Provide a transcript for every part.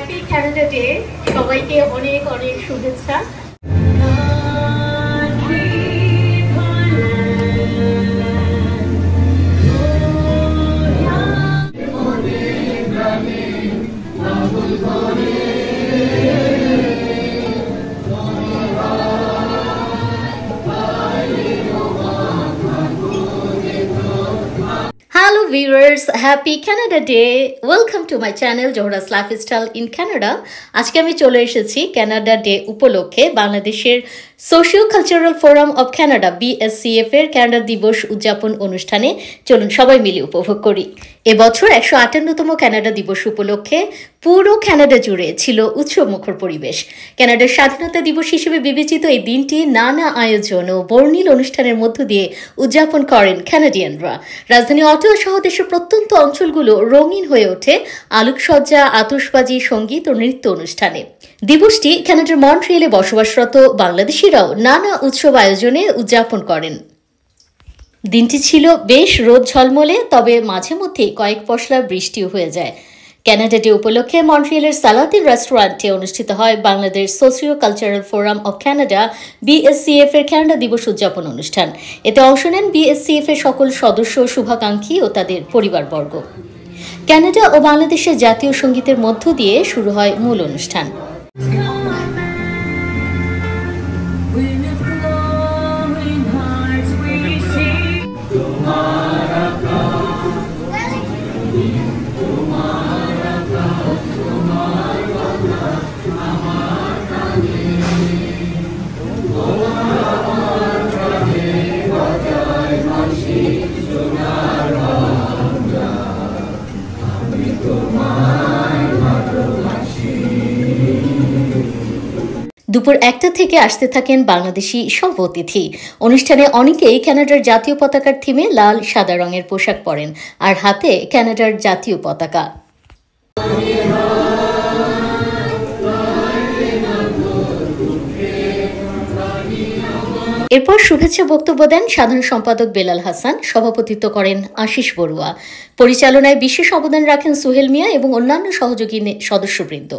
Happy Canada day, সবাইকে অনেক অনেক শুভেচ্ছা। Hello viewers, happy Canada Day. Welcome to my channel Johra's Lifestyle in Canada. আজকে আমি চলে এসেছি ক্যানাডা ডে উপলক্ষে বাংলাদেশের socio cultural forum of Canada BSCF এর ক্যানাডা দিবস উদযাপন অনুষ্ঠানে। চলুন সবাই মিলে উপভোগ করি। এবছর 158তম ক্যানাডা দিবস উপলক্ষে পুরো ক্যানাডা জুড়ে ছিল উৎসবমুখর পরিবেশ। ক্যানাডার স্বাধীনতা দিবস হিসেবে বিবেচিত এই দিনটি নানা আয়োজন ও বর্ণিল অনুষ্ঠানের মধ্য দিয়ে উদযাপন করেন কানাডিয়ানরা। রাজধানী অটোয়া সহ দেশের প্রত্যন্ত অঞ্চলগুলো রঙিন হয়ে ওঠে আলোকসজ্জা, আতশবাজি, সঙ্গীত ও নৃত্য অনুষ্ঠানে। দিবসটি কানাডার মন্ট্রিয়েলে বসবাসরত বাংলাদেশিরাও নানা উৎসব আয়োজনে উদযাপন করেন। দিনটি ছিল বেশ রোদ ঝলমলে, তবে মাঝে মধ্যে কয়েক পশলা বৃষ্টিও হয়ে যায়। ক্যানাডা ডে উপলক্ষে মন্ট্রিয়েলের সালাতিন রেস্টুরেন্টে অনুষ্ঠিত হয় Bangladesh socio cultural forum of Canada BSCF এর ক্যানাডা দিবস উদযাপন অনুষ্ঠান। এতে অংশ নেন BSCF এর সকল সদস্য, শুভাকাঙ্ক্ষী ও তাদের পরিবারবর্গ। কানাডা ও বাংলাদেশের জাতীয় সঙ্গীতের মধ্য দিয়ে শুরু হয় মূল অনুষ্ঠান। দুপুর 1টা থেকে আসতে থাকেন বাংলাদেশি সব অতিথি। অনুষ্ঠানে অনেকেই কানাডার জাতীয় পতাকার থিমে লাল সাদা রঙের পোশাক পরেন আর হাতে কানাডার জাতীয় পতাকা। এরপর শুভেচ্ছা বক্তব্য দেন সাধারণ সম্পাদক বেলাল হাসান, সভাপতিত্ব করেন আশিস বড়ুয়া, পরিচালনায় বিশেষ অবদান রাখেন সোহেল মিয়া এবং অন্যান্য সহযোগী সদস্যবৃন্দ।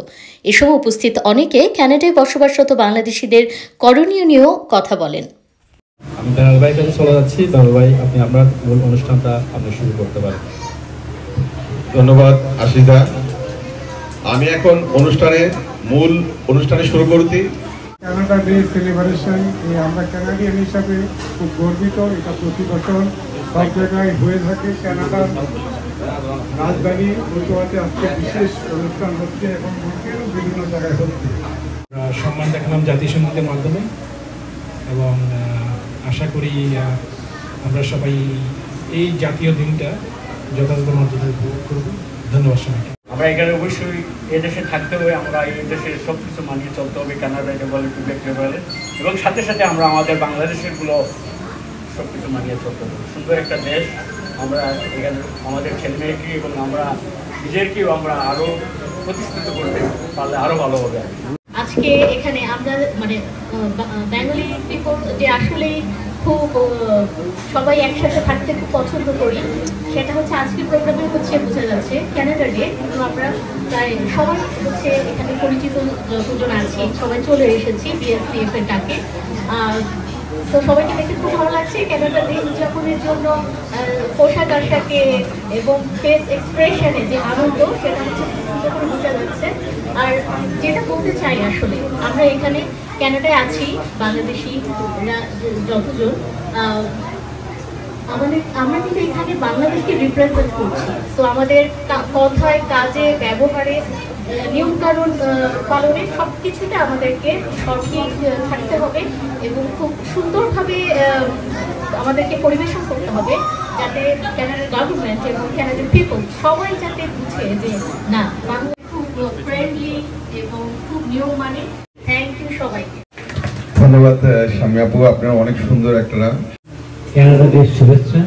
এসব উপস্থিত অনেকে কানাডায় বসবাসরত বাংলাদেশিদের করণীয় নিয়েও কথা বলেন। আমি বেলাল ভাইয়ের কাছে চলে যাচ্ছি। বেলাল ভাই, আপনি আপনার মূল অনুষ্ঠানটা আপনি শুরু করতে পারেন। ধন্যবাদ আশিদা। আমি এখন মূল অনুষ্ঠানে শুরু করছি। কানাডা ডে সেলিব্রেশন, আমরা কানাডিয়ান হিসাবে খুব গর্বিত। এটা প্রতি বছর সব জায়গায় হয়ে থাকে। কানাডার রাজধানী ওটোয়াতে আজকে বিশেষ অনুষ্ঠান হচ্ছে এবং বিভিন্ন জায়গায় হচ্ছে। সম্মান দেখালাম জাতীয় সঙ্গীতের মাধ্যমে এবং আশা করি আমরা সবাই এই জাতীয় দিনটা যথাযথ মর্যাদা উপভোগ করব। ধন্যবাদ সবাইকে। আমরা এখানে অবশ্যই এদেশে থাকতে হবে, আমরা এই দেশের সব কিছু মানিয়ে চলতে হবে, কানাডা লেভেলে, কুইবেক লেভেলে, এবং সাথে সাথে আমরা আমাদের বাংলাদেশেরগুলো সব কিছু মানিয়ে চলতে হবে। সুন্দর একটা দেশ, আমরা এখানে আমাদের ছেলেমেয়েকে এবং আমরা নিজেরকেও আমরা আরও প্রতিষ্ঠিত করতে পারলে আরও ভালো হবে। আজকে এখানে আমরা বেঙ্গলি পিপল যে আসলেই খুব সবাই একসাথে থাকতে খুব পছন্দ করি, সেটা হচ্ছে আজকের প্রোগ্রামে হচ্ছে বোঝা যাচ্ছে ক্যানাডা ডে। কিন্তু আমরা প্রায় সবাই হচ্ছে এখানে পরিচিত যতজন আছি সবাই চলে এসেছি BSCF এর ডাকে। তো সবাইকে দেখে খুব ভালো লাগছে। ক্যানাডা ডে উদযাপনের জন্য পোশাক আশাকে এবং ফেস এক্সপ্রেশনে যে আনন্দ, সেটা হচ্ছে সুন্দর করে বোঝা যাচ্ছে। আর যেটা বলতে চাই, আসলে আমরা এখানে ক্যানাডায় আছি বাংলাদেশি যতজন, আমরা কিন্তু এখানে বাংলাদেশকে রিপ্রেজেন্ট করছি। তো আমাদের কথায়, কাজে, ব্যবহারে, নিয়মকানুন পালনে সব কিছুতে আমাদেরকে সঠিক থাকতে হবে এবং খুব সুন্দরভাবে আমাদেরকে পরিবেশন করতে হবে, যাতে ক্যানাডার গভর্নমেন্ট এবং ক্যানাডার পিপল সবাই যাতে বুঝে যে না, বাংলা খুব ফ্রেন্ডলি এবং খুব নিয়ম মানে। থ্যাংক ইউ সবাইকে। ধন্যবাদ শামী আপু, আপনার অনেক সুন্দর একটা ক্যানাডা ডে শুভেচ্ছা।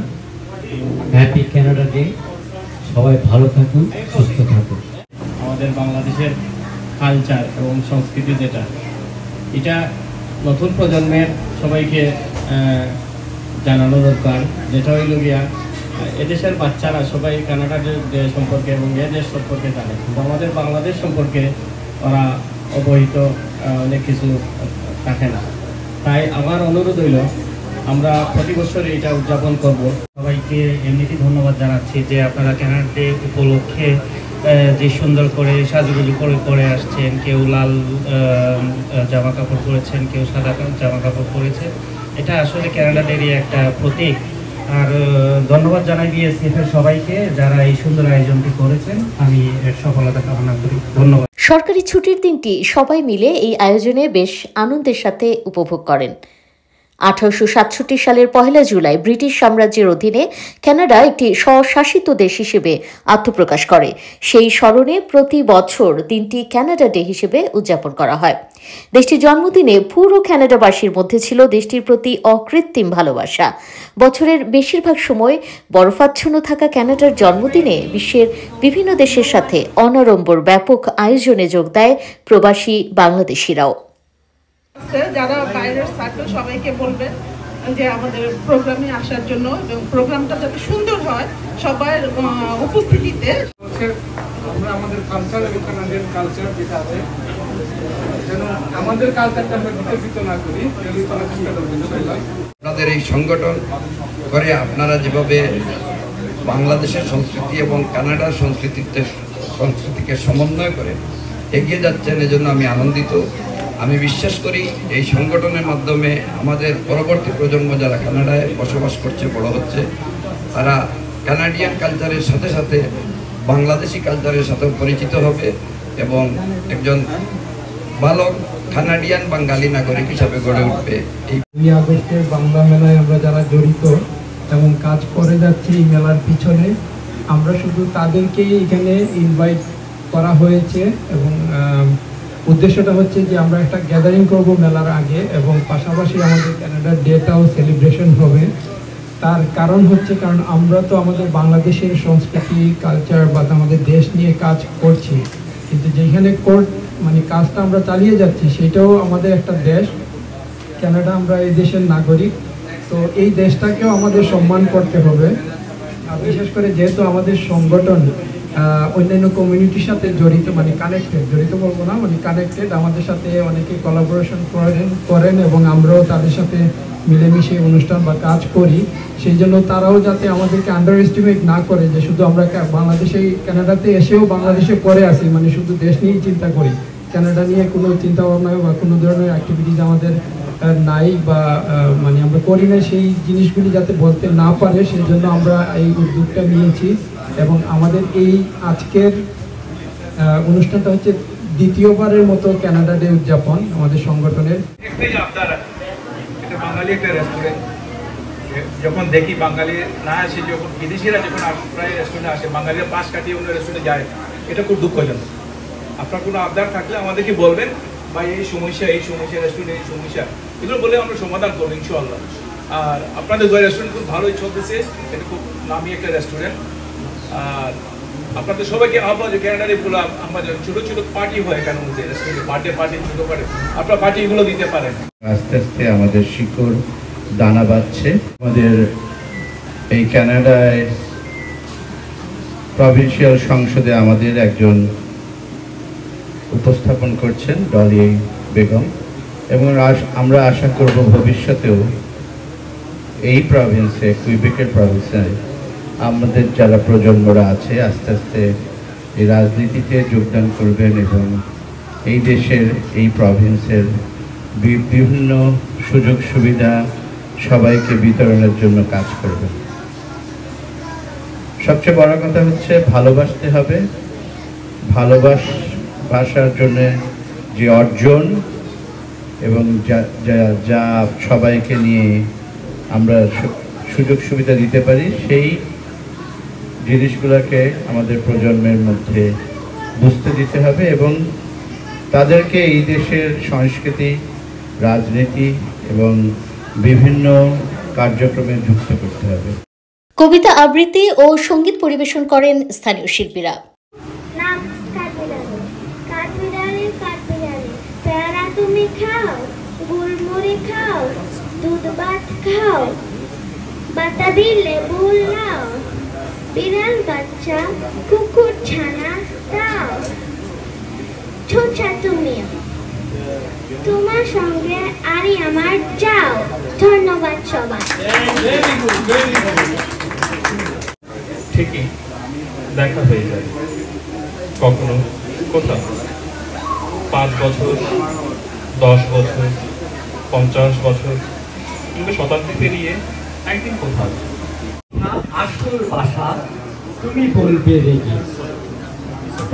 Happy Canada day. সবাই ভালো থাকুন, সুস্থ থাকুন। আমাদের বাংলাদেশের কালচার এবং সংস্কৃতি যেটা, এটা নতুন প্রজন্মের সবাইকে জানানো দরকার, যেটা হইল গিয়া এদেশের বাচ্চারা সবাই কানাডার সম্পর্কে এবং এদেশ সম্পর্কে জানে, কিন্তু আমাদের বাংলাদেশ সম্পর্কে ওরা অবহিত অনেক কিছু থাকে না। তাই আমার অনুরোধ হইল আমরা প্রতি বছর এটা উদযাপন করব। সবাইকে এমনিতেই ধন্যবাদ জানাচ্ছি যে আপনারা ক্যানাডা ডে উপলক্ষে যে সুন্দর করে সাজুগুজু করে আসছেন। কেউ লাল জামা কাপড় পরেছেন, কেউ সাদা জামা কাপড় পরেছেন। এটা আসলে ক্যানাডা ডেরই একটা প্রতীক। আর ধন্যবাদ জানাই বিএসএফের সবাইকে যারা এই সুন্দর আয়োজনটি করেছেন। আমি এর সফলতা কামনা করি। ধন্যবাদ। সরকারি ছুটির দিনটি সবাই মিলে এই আয়োজনে বেশ আনন্দের সাথে উপভোগ করেন। 1867 সালের 1 জুলাই ব্রিটিশ সাম্রাজ্যের অধীনে কানাডা একটি স্বশাসিত দেশ হিসেবে আত্মপ্রকাশ করে। সেই স্মরণে প্রতি বছর দিনটি কানাডা ডে হিসেবে উদযাপন করা হয়। দেশটির জন্মদিনে পুরো কানাডাবাসীর মধ্যে ছিল দেশটির প্রতি অকৃত্রিম ভালোবাসা। বছরের বেশিরভাগ সময় বরফাচ্ছন্ন থাকা কানাডার জন্মদিনে বিশ্বের বিভিন্ন দেশের সাথে অনাড়ম্বর ব্যাপক আয়োজনে যোগ দেয় প্রবাসী বাংলাদেশিরাও। যারা বাইরের সার্কেল সবাইকে বলবেন যে আমাদের প্রোগ্রামে আসার জন্য, এবং প্রোগ্রামটা যাতে সুন্দর হয় সবার উপস্থিতিতে। আমরা আমাদের কালচার এবং কানাডিয়ান কালচার যেটা আছে যেন আমাদের কালচারটা আমরা বিকশিত না করি, আপনাদের এই সংগঠন করে আপনারা যেভাবে বাংলাদেশের সংস্কৃতি এবং কানাডার সংস্কৃতিকে সমন্বয় করে এগিয়ে যাচ্ছেন, এজন্য আমি আনন্দিত। আমি বিশ্বাস করি এই সংগঠনের মাধ্যমে আমাদের পরবর্তী প্রজন্ম যারা কানাডায় বসবাস করছে, বড় হচ্ছে, তারা কানাডিয়ান কালচারের সাথে সাথে বাংলাদেশি কালচারের সাথেও পরিচিত হবে এবং একজন ভালো কানাডিয়ান বাঙালি নাগরিক হিসাবে গড়ে উঠবে। এই আগস্টের বাংলা মেলায় আমরা যারা জড়িত এবং কাজ করে যাচ্ছি এই মেলার পিছনে, আমরা শুধু তাদেরকেই এখানে ইনভাইট করা হয়েছে এবং উদ্দেশ্যটা হচ্ছে যে আমরা একটা গ্যাদারিং করব মেলার আগে এবং পাশাপাশি আমাদের কানাডার ডেটাও সেলিব্রেশন হবে। তার কারণ হচ্ছে কারণ আমরা তো আমাদের বাংলাদেশের সংস্কৃতি কালচার বা আমাদের দেশ নিয়ে কাজ করছি, কিন্তু যেখানে কাজটা আমরা চালিয়ে যাচ্ছি সেটাও আমাদের একটা দেশ। কানাডা, আমরা এই দেশের নাগরিক, তো এই দেশটাকেও আমাদের সম্মান করতে হবে। আর বিশেষ করে যেহেতু আমাদের সংগঠন অন্যান্য কমিউনিটির সাথে জড়িত, জড়িত বলবো না, কানেক্টেড, আমাদের সাথে অনেকে কোলাবোরেশন করেন এবং আমরাও তাদের সাথে মিলেমিশে অনুষ্ঠান বা কাজ করি। সেই জন্য তারাও যাতে আমাদেরকে আন্ডার এস্টিমেট না করে যে শুধু আমরা বাংলাদেশে কানাডাতে এসেও বাংলাদেশে পরে আসি, শুধু দেশ নিয়েই চিন্তা করি, কানাডা নিয়ে কোনো চিন্তা ভাবনা বা কোনো ধরনের অ্যাক্টিভিটিস আমাদের নাই বা আমরা করি না, সেই জিনিসগুলি যাতে বলতে না পারে সেই জন্য আমরা এই উদ্যোগটা নিয়েছি। এবং আমাদের এই আজকের অনুষ্ঠানটা হচ্ছে দ্বিতীয়বারের মতো কানাডা ডে উদযাপন আমাদের সংগঠনের। বাঙালি একটা রেস্টুরেন্ট, যখন দেখি বাঙালি না আসে, যখন বিদেশিরা যখন প্রায় রেস্টুরেন্টে আসে, বাঙালিরা পাশ কাটিয়ে অন্য রেস্টুরেন্টে যায়, এটা খুব দুঃখজনক। আপনার কোনো আবদার থাকলে আমাদেরকে বলবেন, বা এই সমস্যা রেস্টুরেন্টে এই সমস্যা, এগুলো বলে আমরা সমাধান করবো ইনশাআল্লাহ। আর আপনাদের দুই রেস্টুরেন্ট খুব ভালোই চলতেছে, এটা খুব নামি একটা রেস্টুরেন্ট। আর আপনাদের সবাইকে আহ্বান, যে ক্যানাডার এগুলো আমাদের ছোটো ছোটো পার্টি হয় কেন রেস্টুরেন্টে, বার্থডে পার্টি, ছোটো পার্টি, আপনারা পার্টি এগুলো দিতে পারেন। আস্তে আস্তে আমাদের শিকড় দানা বাঁধছে। আমাদের এই কানাডায় প্রভিন্সিয়াল সংসদে আমাদের একজন উপস্থাপন করছেন ডলি বেগম, এবং আমরা আশা করব ভবিষ্যতেও এই প্রভিন্সে, কুইবেকের প্রভিন্সে আমাদের যারা প্রজন্মরা আছে আস্তে আস্তে এই রাজনীতিতে যোগদান করবেন এবং এই দেশের, এই প্রভিন্সের বিভিন্ন সুযোগ সুবিধা সবাইকে বিতরণের জন্য কাজ করবেন। সবচেয়ে বড় কথা হচ্ছে ভালোবাসতে হবে। ভালোবাসার জন্য যে অর্জন এবং যা সবাইকে নিয়ে আমরা সুযোগ সুবিধা দিতে পারি, সেই জিনিসগুলোকে আমাদের প্রজন্মের মধ্যে বুঝতে দিতে হবে এবং তাদেরকে এই দেশের সংস্কৃতি, রাজনীতি এবং বিভিন্ন কার্যক্রমে যুক্ত করতে হবে। কবিতা আবৃত্তি ও সঙ্গীত পরিবেশন করেন স্থানীয় শিল্পীরা। তুমি খাও, গুড়মুড়ি খাও, দুধ ভাত খাও, বাতা দিলে ভুল নাও। বিড়াল বাচ্চা, কুকুর ছানা, তাও ছোটা তুমিও। তোমার সঙ্গে আরই আমার যাও। ধন্যবাদ সবাই। ঠিকই দেখা হয়ে যায়, কখনো কোথাও 5 বছর, 10 বছর, 50 বছর কিংবা শতাব্দী পেরিয়ে একদিন কোথাও। আসল ভাষা তুমি বলবে রেগে,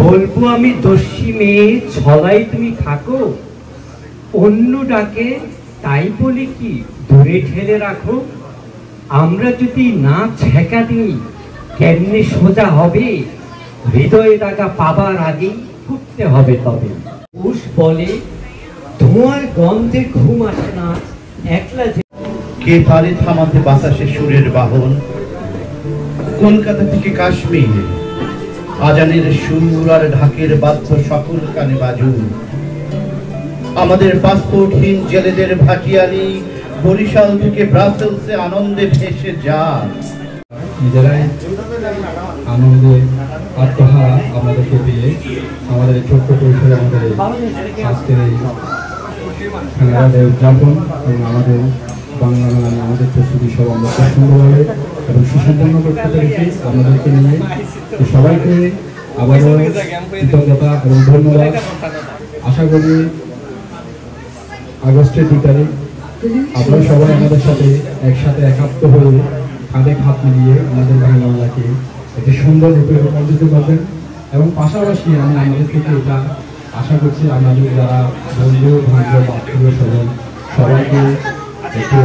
বলবো আমি দস্যি মেয়ে, ছলাই তুমি থাকো। অন্য ডাকে তাই বলি কি দূরে ঠেলে রাখো। আমরা যদি না ছেঁকা দিই কেমনে সোজা হবে। হৃদয়ে দাগা পাবার আগেই ফুটতে হবে তবে। উস বলে ধোঁয়ার গন্ধে ঘুম আসে না একলা। কে পারে থামাতে বাতাসে সুরের বাহন। কলকাতা থেকে কাশ্মীর আজানের সুর আর ঢাকের বাদ্য সকল কানে বাজুন। আমাদের পাসপোর্টহীন জেলেদের ভাটিয়ালি বরিশাল থেকে ব্রাসেলসে আনন্দে ভেসে যান। নিজেরাই আনন্দে আত্মহারা আমাদেরকে দিয়ে আমাদের ছোট্ট পরিসরে আমাদের আজকের এই খেলার উদযাপন এবং আমাদের বাংলা মেলায় আমাদের প্রস্তুতি সব আমরা খুব সুন্দরভাবে এবং সুসম্পন্ন করতে পেরেছি আমাদেরকে নিয়ে। তো সবাইকে আবারও কৃতজ্ঞতা এবং ধন্যবাদ। আশা করি আগস্টের 2 তারিখ আপনারা সবাই আমাদের সাথে একসাথে একাত্ম হয়ে কাঁধে হাত মিলিয়ে আমাদের বাংলাকে একটি সুন্দর রূপে রূপান্তরিত করবেন। এবং পাশাপাশি আমি আমাদের থেকে এটা আশা করছি আমাদের যারা বন্ধু বান্ধব আত্মীয় স্বজন সবাইকে একটু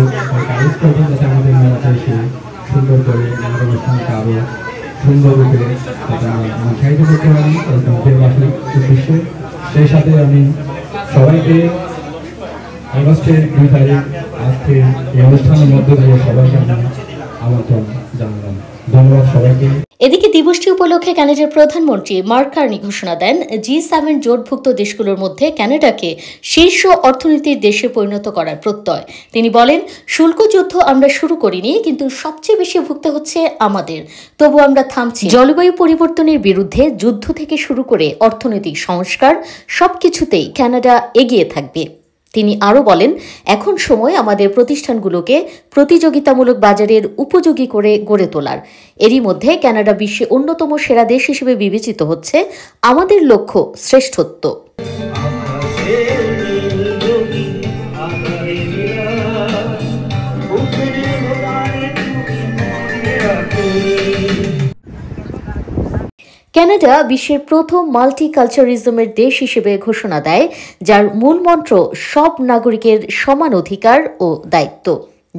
কাজ করবেন যাতে আমাদের মেলাটা এসে সুন্দর করে আমাদের অনুষ্ঠানকে আরও সুন্দর রূপে যাতে আমরা উৎসাহিত করতে পারি দেশবাসীর উদ্দেশ্যে। সেই সাথে আমি সবাইকে আগস্টের 2 তারিখ আজকে এই অনুষ্ঠানের মধ্যে দিয়ে সবাইকে আমি আমন্ত্রণ জানালাম। ধন্যবাদ সবাইকে। এদিকে দিবসটি উপলক্ষে কানাডার প্রধানমন্ত্রী মার্ক কার্নি ঘোষণা দেন G7 জোটভুক্ত দেশগুলোর মধ্যে কানাডাকে শীর্ষ অর্থনীতির দেশে পরিণত করার প্রত্যয়। তিনি বলেন, শুল্ক যুদ্ধ আমরা শুরু করিনি, কিন্তু সবচেয়ে বেশি ভুগতে হচ্ছে আমাদের, তবু আমরা থামছি। জলবায়ু পরিবর্তনের বিরুদ্ধে যুদ্ধ থেকে শুরু করে অর্থনৈতিক সংস্কার সবকিছুতেই কানাডা এগিয়ে থাকবে। তিনি আরও বলেন, এখন সময় আমাদের প্রতিষ্ঠানগুলোকে প্রতিযোগিতামূলক বাজারের উপযোগী করে গড়ে তোলার। এরই মধ্যে কানাডা বিশ্বে অন্যতম সেরা দেশ হিসেবে বিবেচিত হচ্ছে। আমাদের লক্ষ্য শ্রেষ্ঠত্ব। কানাডা বিশ্বের প্রথম মাল্টিকালচারিজমের দেশ হিসেবে ঘোষণা দেয়, যার মূল মন্ত্র সব নাগরিকের সমান অধিকার ও দায়িত্ব,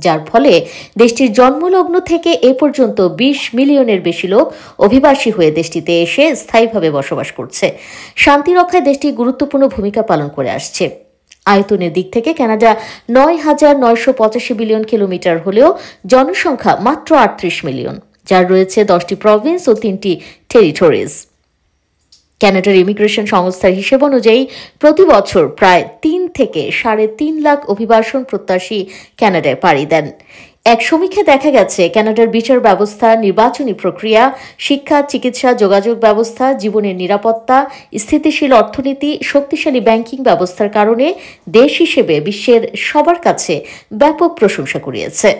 যার ফলে দেশটির জন্মলগ্ন থেকে এ পর্যন্ত 20 মিলিয়নের বেশি লোক অভিবাসী হয়ে দেশটিতে এসে স্থায়ীভাবে বসবাস করছে। শান্তি রক্ষায় দেশটি গুরুত্বপূর্ণ ভূমিকা পালন করে আসছে। আয়তনের দিক থেকে কানাডা 9,985 বিলিয়ন কিলোমিটার হলেও জনসংখ্যা মাত্র 38 মিলিয়ন, যার রয়েছে 10টি প্রভিন্স ও 3টি টেরিটরিজ। কানাডার ইমিগ্রেশন সংস্থার হিসেব অনুযায়ী প্রতি বছর প্রায় 3 থেকে 3.5 লাখ অভিবাসন প্রত্যাশী কানাডায় পাড়ি দেন। এক সমীক্ষায় দেখা গেছে, কানাডার বিচার ব্যবস্থা, নির্বাচনী প্রক্রিয়া, শিক্ষা, চিকিৎসা, যোগাযোগ ব্যবস্থা, জীবনের নিরাপত্তা, স্থিতিশীল অর্থনীতি, শক্তিশালী ব্যাংকিং ব্যবস্থার কারণে দেশ হিসেবে বিশ্বের সবার কাছে ব্যাপক প্রশংসা কুড়িয়েছে।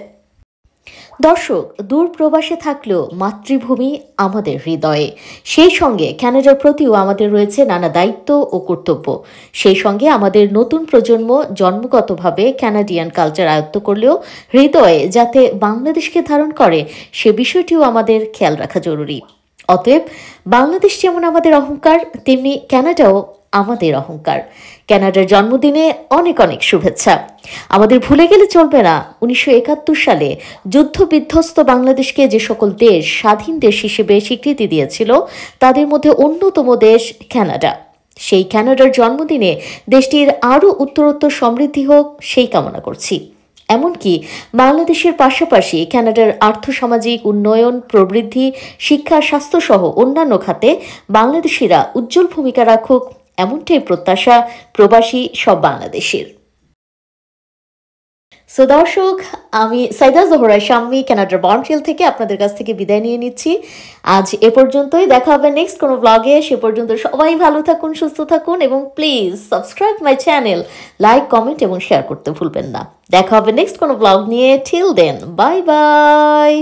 দর্শক, দূর প্রবাসে থাকলেও মাতৃভূমি আমাদের হৃদয়ে। সেই সঙ্গে কানাডার প্রতিও আমাদের রয়েছে নানা দায়িত্ব ও কর্তব্য। সেই সঙ্গে আমাদের নতুন প্রজন্ম জন্মগতভাবে কানাডিয়ান কালচার আয়ত্ত করলেও হৃদয়ে যাতে বাংলাদেশকে ধারণ করে, সে বিষয়টিও আমাদের খেয়াল রাখা জরুরি। অতএব বাংলাদেশ যেমন আমাদের অহংকার, তেমনি কানাডাও আমাদের অহংকার। কানাডার জন্মদিনে অনেক অনেক শুভেচ্ছা। আমাদের ভুলে গেলে চলবে না, 1971 সালে যুদ্ধ বিধ্বস্ত বাংলাদেশকে যে সকল দেশ স্বাধীন দেশ হিসেবে স্বীকৃতি দিয়েছিল, তাদের মধ্যে অন্যতম দেশ কানাডা। সেই কানাডার জন্মদিনে দেশটির আরও উত্তরোত্তর সমৃদ্ধি হোক, সেই কামনা করছি। এমনকি বাংলাদেশের পাশাপাশি কানাডার আর্থসামাজিক উন্নয়ন, প্রবৃদ্ধি, শিক্ষা, স্বাস্থ্যসহ অন্যান্য খাতে বাংলাদেশিরা উজ্জ্বল ভূমিকা রাখুক, এমনটাই প্রত্যাশা প্রবাসী সব বাংলাদেশের। সো দর্শক, আমি সাইদা জোহরা শাম্মী কানাডার মন্ট্রিয়াল থেকে আপনাদের কাছ থেকে বিদায় নিয়ে নিচ্ছি। আজ এ পর্যন্তই, দেখা হবে নেক্সট কোনো ব্লগে। সে পর্যন্ত সবাই ভালো থাকুন, সুস্থ থাকুন এবং please subscribe my channel, like, comment এবং শেয়ার করতে ভুলবেন না। দেখা হবে নেক্সট কোনো ব্লগ নিয়ে। Till then, bye by.